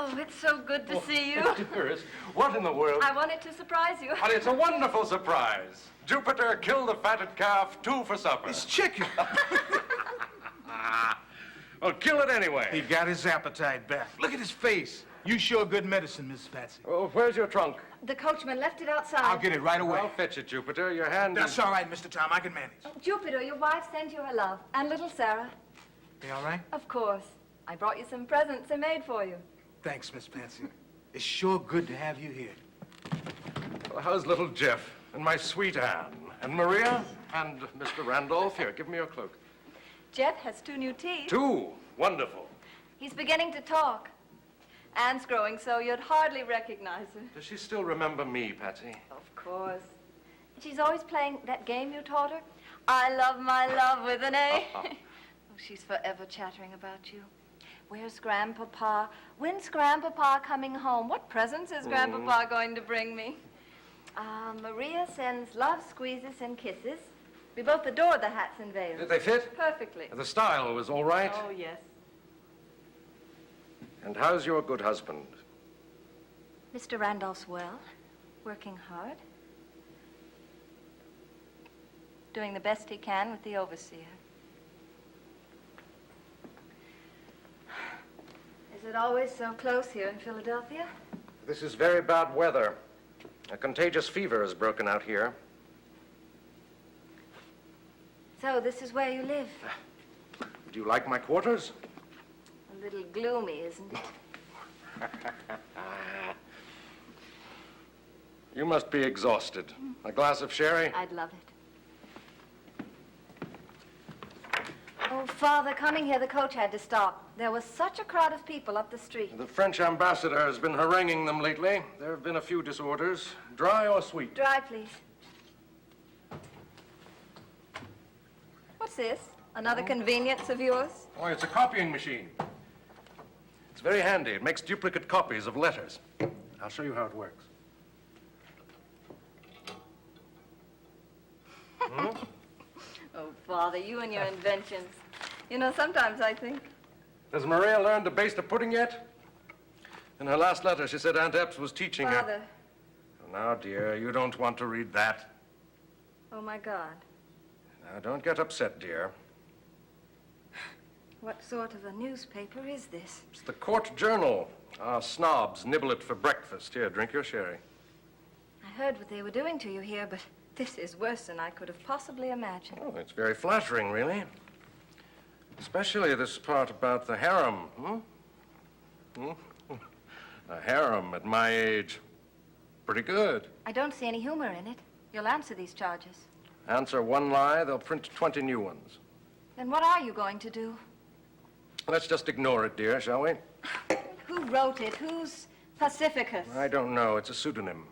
Oh, it's so good to see you. Dearest, what in the world? I wanted to surprise you. But it's a wonderful surprise. Jupiter killed the fatted calf, 2 for supper. It's chicken. Well, kill it anyway. He got his appetite back. Look at his face. You sure good medicine, Miss Patsy. Oh, where's your trunk? The coachman left it outside. I'll get it right away. I'll fetch it, Jupiter. Your hand That's all right, Mr. Tom. I can manage. Oh, Jupiter, your wife sends you her love. And little Sarah. They all right? Of course. I brought you some presents they made for you. Thanks, Miss Patsy. It's sure good to have you here. Well, how's little Jeff? And my sweet Anne? And Maria? And Mr. Randolph? Here, give me your cloak. Jeff has 2 new teeth. 2? Wonderful. He's beginning to talk. Anne's growing so you'd hardly recognize her. Does she still remember me, Patsy? Of course. She's always playing that game you taught her. I love my love with an A. Oh, she's forever chattering about you. Where's Grandpapa? When's Grandpapa coming home? What presents is Grandpapa going to bring me? Maria sends love squeezes and kisses. We both adore the hats and veils. Did they fit? Perfectly. The style was all right? Oh, yes. And how's your good husband? Mr. Randolph's well, working hard. Doing the best he can with the overseer. Is it always so close here in Philadelphia? This is very bad weather. A contagious fever has broken out here. So this is where you live? Do you like my quarters? A little gloomy, isn't it? You must be exhausted. A glass of sherry? I'd love it. Oh, Father, coming here, the coach had to stop. There was such a crowd of people up the street. The French ambassador has been haranguing them lately. There have been a few disorders. Dry or sweet? Dry, please. What's this? Another convenience of yours? Oh, it's a copying machine. It's very handy. It makes duplicate copies of letters. I'll show you how it works. Oh, Father, you and your inventions. You know, sometimes I think... Has Maria learned to baste a pudding yet? In her last letter, she said Aunt Epps was teaching her... Father. Oh, now, dear, you don't want to read that. Oh, my God. Now, don't get upset, dear. What sort of a newspaper is this? It's the Court Journal. Our snobs nibble it for breakfast. Here, drink your sherry. I heard what they were doing to you here, but this is worse than I could have possibly imagined. Oh, it's very flattering, really. Especially this part about the harem, A harem at my age. Pretty good. I don't see any humor in it. You'll answer these charges. Answer one lie, they'll print 20 new ones. Then what are you going to do? Let's just ignore it, dear, shall we? Who wrote it? Who's Pacificus? I don't know. It's a pseudonym.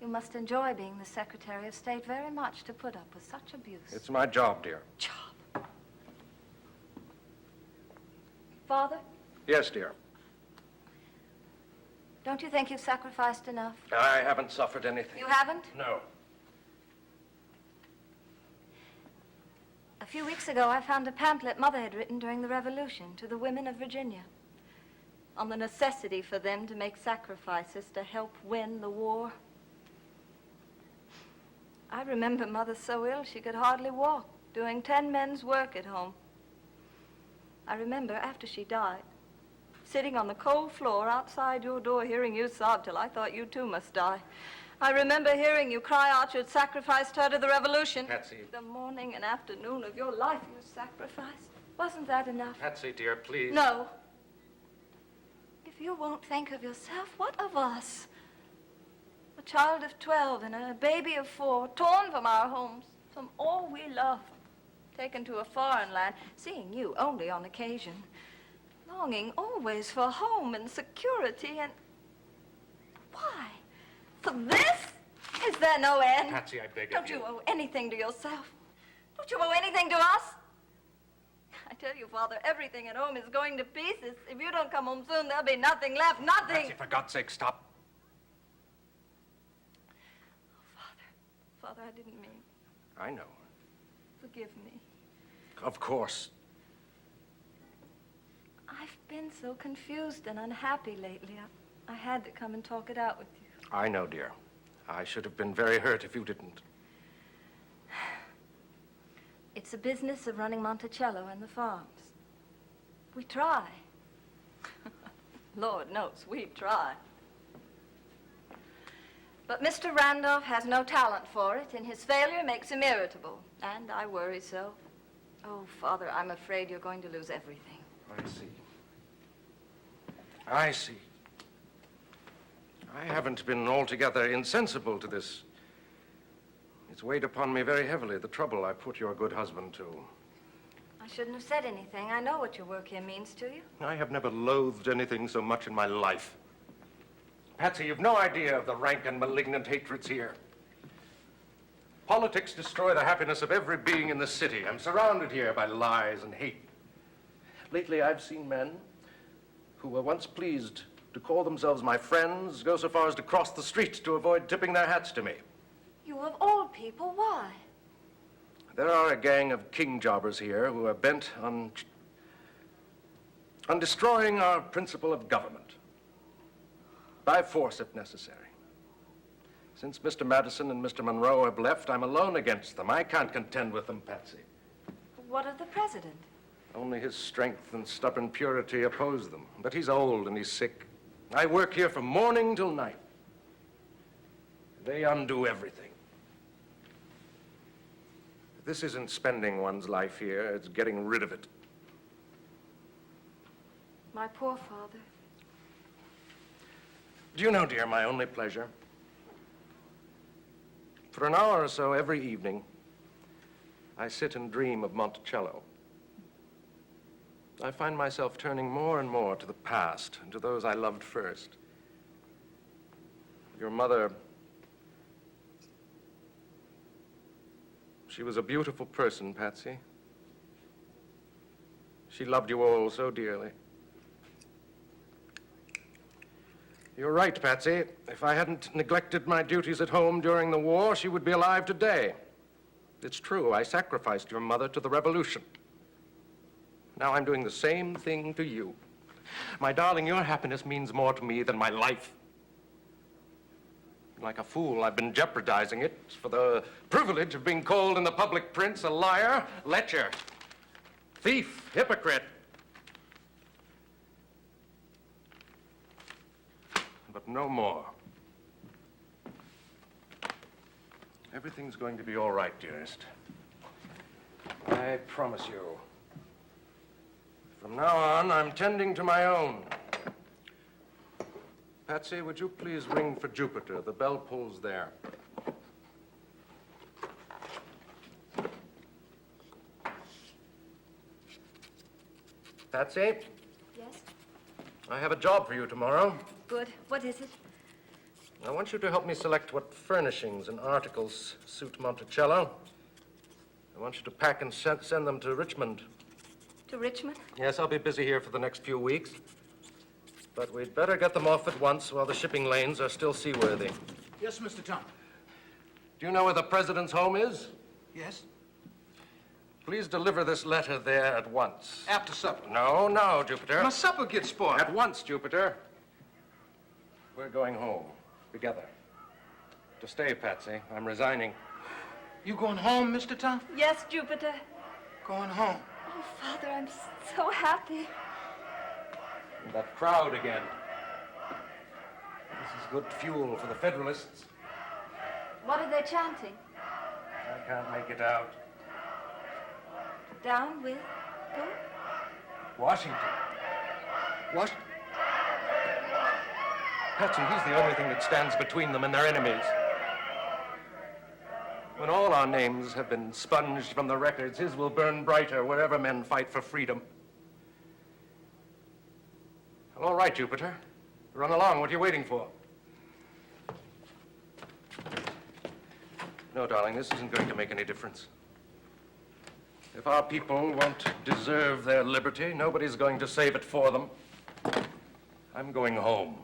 You must enjoy being the Secretary of State very much to put up with such abuse. It's my job, dear. Job. Father, Yes, dear. don't you think you've sacrificed enough? I haven't suffered anything. You haven't? No. A few weeks ago, I found a pamphlet Mother had written during the Revolution to the women of Virginia on the necessity for them to make sacrifices to help win the war. I remember Mother so ill she could hardly walk, doing 10 men's work at home. I remember after she died, sitting on the cold floor outside your door, hearing you sob till I thought you too must die. I remember hearing you cry out you'd sacrificed her to the Revolution. Patsy. The morning and afternoon of your life you sacrificed. Wasn't that enough? Patsy, dear, please. No. If you won't think of yourself, what of us? A child of 12 and a baby of 4, torn from our homes, from all we loved, taken to a foreign land, seeing you only on occasion, longing always for home and security and... Why? For this? Is there no end? Patsy, I beg of Don't you. you owe anything to yourself? Don't you owe anything to us? I tell you, Father, everything at home is going to pieces. If you don't come home soon, there'll be nothing left, nothing. Patsy, for God's sake, stop. Father, I didn't mean. I know. Forgive me. Of course. I've been been so confused and unhappy lately. I had to come and talk it out with you. I know, dear. I should have been very hurt if you didn't. It's the business of running Monticello and the farms. We try. Lord knows, we try. But Mr. Randolph has no talent for it, and his failure makes him irritable. And I worry so. Oh, Father, I'm afraid you're going to lose everything. I see. I see. I haven't been altogether insensible to this. It's weighed upon me very heavily, the trouble I put your good husband to. I shouldn't have said anything. I know what your work here means to you. I have never loathed anything so much in my life. Patsy, you've no idea of the rank and malignant hatreds here. Politics destroy the happiness of every being in the city. I'm surrounded here by lies and hate. Lately, I've seen men who were once pleased to call themselves my friends go so far as to cross the street to avoid tipping their hats to me. You of all people, why? There are a gang of king jobbers here who are bent on destroying our principle of government. By force, if necessary. Since Mr. Madison and Mr. Monroe have left, I'm alone against them. I can't contend with them, Patsy. What of the president? Only his strength and stubborn purity oppose them. But he's old and he's sick. I work here from morning till night. They undo everything. This isn't spending one's life here, it's getting rid of it. My poor father. Do you know, dear, my only pleasure? For an hour or so every evening, I sit and dream of Monticello. I find myself turning more and more to the past and to those I loved first. Your mother, she was a beautiful person, Patsy. She loved you all so dearly. You're right, Patsy. If I hadn't neglected my duties at home during the war, she would be alive today. It's true, I sacrificed your mother to the revolution. Now I'm doing the same thing to you. My darling, your happiness means more to me than my life. Like a fool, I've been jeopardizing it for the privilege of being called in the public prints a liar, lecher, thief, hypocrite. But no more. Everything's going to be all right, dearest. I promise you. From now on, I'm tending to my own. Patsy, would you please ring for Jupiter? The bell pulls there. Patsy? Yes? I have a job for you tomorrow. Good. What is it? I want you to help me select what furnishings and articles suit Monticello. I want you to pack and send them to Richmond. To Richmond? Yes, I'll be busy here for the next few weeks. But we'd better get them off at once while the shipping lanes are still seaworthy. Yes, Mr. Tom. Do you know where the president's home is? Yes? Please deliver this letter there at once. After supper. No, Jupiter. My supper gets spoiled. At once, Jupiter. We're going home. Together. To stay, Patsy. I'm resigning. You going home, Mr. Tom? Yes, Jupiter. Going home. Oh, Father, I'm so happy. And that crowd again. This is good fuel for the Federalists. What are they chanting? I can't make it out. Down with who? Washington. What? Patsy, he's the only thing that stands between them and their enemies. When all our names have been sponged from the records, his will burn brighter wherever men fight for freedom. Well, all right, Jupiter. Run along. What are you waiting for? No, darling, this isn't going to make any difference. If our people won't deserve their liberty, nobody's going to save it for them. I'm going home.